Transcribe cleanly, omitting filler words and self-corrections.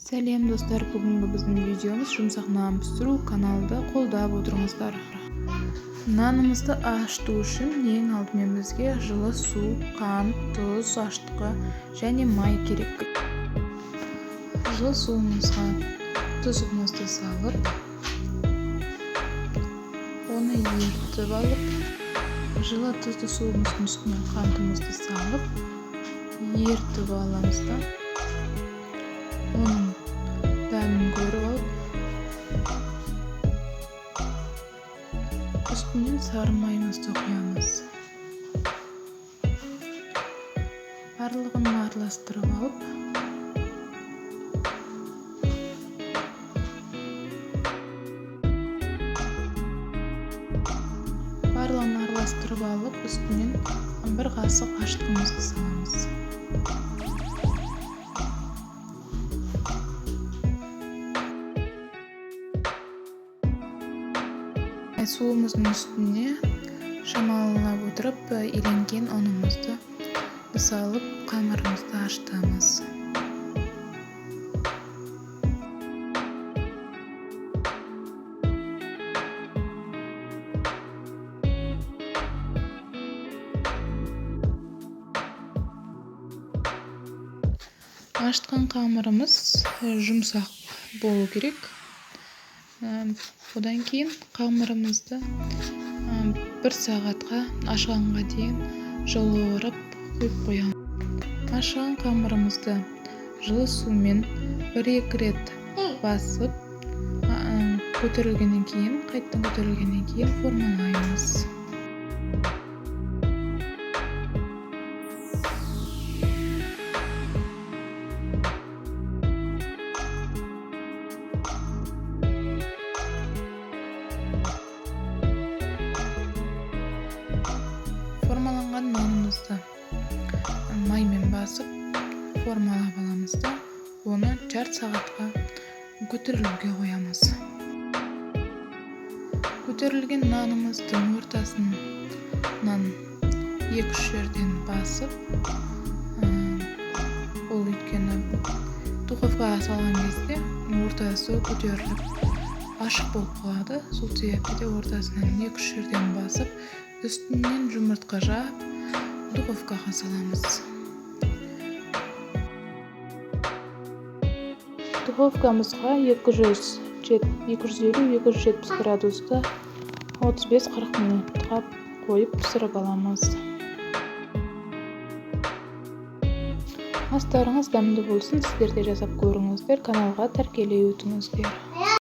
Сәлем достар, бүгінгі біздің видеомыз жұмсақ нан пісіру. Каналды қолдап отырыңыздар. Нанымызды ашыту үшін ең алдымен бізге жылы су, қант, тұз, ашытқы және май керек. Жылы суымызға тұзымызды салып, оны ерітіп алып, жылы тұзды суымыздың үстіне қантымызды салып, ерітіп аламыз да, оның дәмін көріп алып, үстінен сары майымызды құямыз. Барлығын араластырып алып, үстінен бір қасық ашытқымызды саламыз. Суымыздың үстіне шамалап отырып, иленген ұнымызды салып, қамырымызды ашытамыз. Ашытқан қамырымыз жұмсақ болу керек. Одан кейін қамырымызды 1 сағатқа ашығанға дейін жауырып қойып қоямыз. Ашыған қамырымызды жылы сумен 1-2 рет басып, қайттан көтерілгеннен кейін формалаймыз. Формаланған нанымызды маймен басып формалап аламыз да, оны жарты сағатқа көтерілуге қоямыз. Көтерілген нанымыздың ортасынан 2-3 жерден басып, ол өйткені духовкаға салған кезде ортасы көтеріліп ашық болып қалады. Сол себепті де ортасынан 2-3 жерден басып, үстінен жұмыртқа жап, духовкаға саламыз. Духовкамызға 250-270 градуста 35-40 минутқа қойып пісіріп аламыз. Астарыңыз дәмді болсын, сіздер де жасап көріңіздер, каналға тіркелей өтіңіздер.